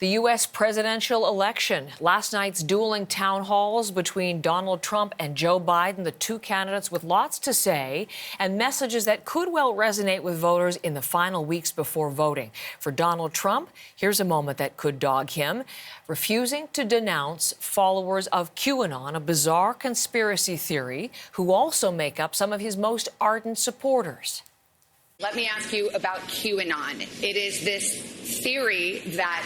The U.S. presidential election. Last night's dueling town halls between Donald Trump and Joe Biden, the two candidates with lots to say and messages that could well resonate with voters in the final weeks before voting. For Donald Trump, here's a moment that could dog him, refusing to denounce followers of QAnon, a bizarre conspiracy theory, who also make up some of his most ardent supporters. Let me ask you about QAnon. It is this theory that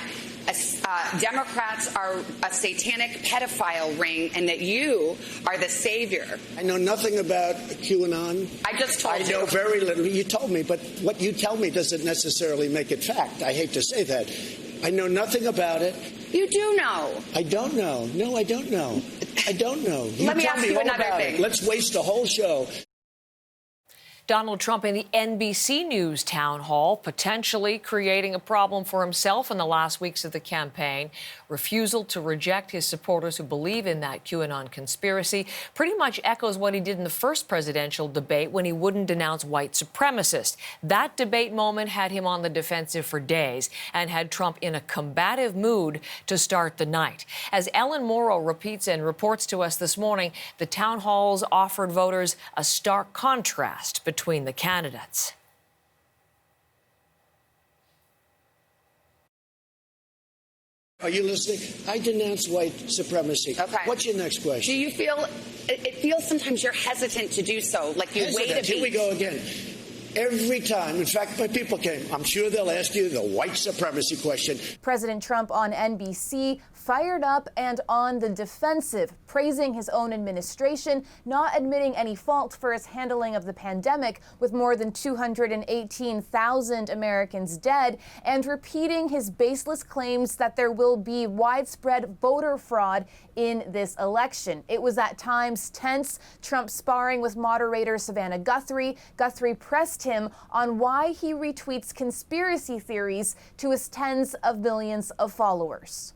Democrats are a satanic pedophile ring and that you are the savior. I know nothing about QAnon. I just told you. I know very little. You told me, but what you tell me doesn't necessarily make it fact. I hate to say that. I know nothing about it. You do know. I don't know. No, I don't know. I don't know. Let me ask you another thing. Let's waste a whole show. Donald Trump in the NBC News town hall, potentially creating a problem for himself in the last weeks of the campaign. Refusal to reject his supporters who believe in that QAnon conspiracy pretty much echoes what he did in the first presidential debate when he wouldn't denounce white supremacists. That debate moment had him on the defensive for days and had Trump in a combative mood to start the night. As Ellen Morrow repeats and reports to us this morning, the town halls offered voters a stark contrast between the candidates. Are you listening? I denounce white supremacy. Okay. What's your next question? Do you feel, it feels sometimes you're hesitant to do so, like you wait a beat. Here we go again. Every time, in fact, my people came, I'm sure they'll ask you the white supremacy question. President Trump on NBC, fired up and on the defensive, praising his own administration, not admitting any fault for his handling of the pandemic with more than 218,000 Americans dead, and repeating his baseless claims that there will be widespread voter fraud in this election. It was at times tense, Trump sparring with moderator Savannah Guthrie. Guthrie pressed him on why he retweets conspiracy theories to his tens of millions of followers.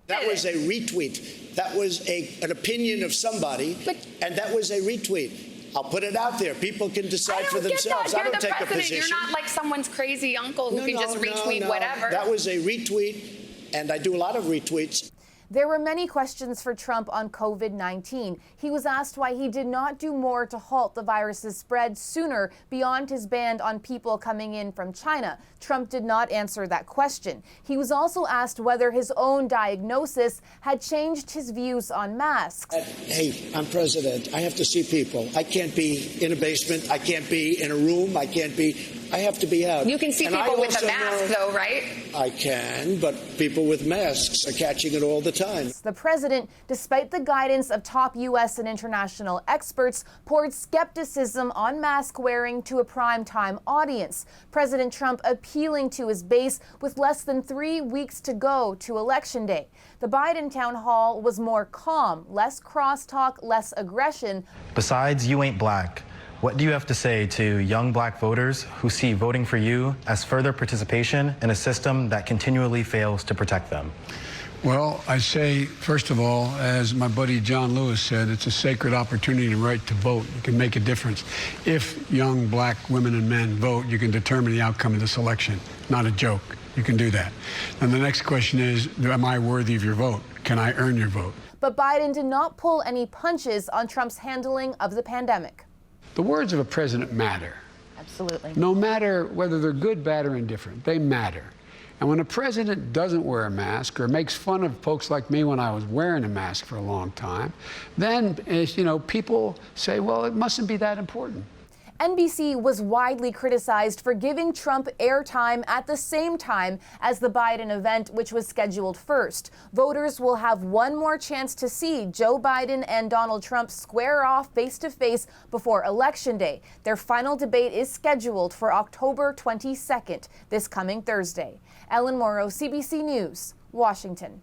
That was a retweet. That was an opinion of somebody, and that was a retweet. I'll put it out there. People can decide for themselves. I don't take a position. You're not like someone's crazy uncle who can just retweet whatever. That was a retweet, and I do a lot of retweets. There were many questions for Trump on COVID-19. He was asked why he did not do more to halt the virus's spread sooner beyond his ban on people coming in from China. Trump did not answer that question. He was also asked whether his own diagnosis had changed his views on masks. Hey, I'm president. I have to see people. I can't be in a basement. I can't be in a room. I have to be out. You can see people with a mask, though, right? I can, but people with masks are catching it all the time. The president, despite the guidance of top U.S. and international experts, poured skepticism on mask wearing to a primetime audience. President Trump appealing to his base with less than 3 weeks to go to Election Day. The Biden town hall was more calm, less crosstalk, less aggression. Besides, you ain't black. What do you have to say to young black voters who see voting for you as further participation in a system that continually fails to protect them? Well, I say, first of all, as my buddy John Lewis said, it's a sacred opportunity and right to vote. You can make a difference. If young black women and men vote, you can determine the outcome of this election. Not a joke. You can do that. And the next question is, am I worthy of your vote? Can I earn your vote? But Biden did not pull any punches on Trump's handling of the pandemic. The words of a president matter. Absolutely. No matter whether they're good, bad, or indifferent, they matter. And when a president doesn't wear a mask or makes fun of folks like me when I was wearing a mask for a long time, then, people say, well, it mustn't be that important. NBC was widely criticized for giving Trump airtime at the same time as the Biden event, which was scheduled first. Voters will have one more chance to see Joe Biden and Donald Trump square off face-to-face before Election Day. Their final debate is scheduled for October 22nd, this coming Thursday. Ellen Morrow, CBC News, Washington.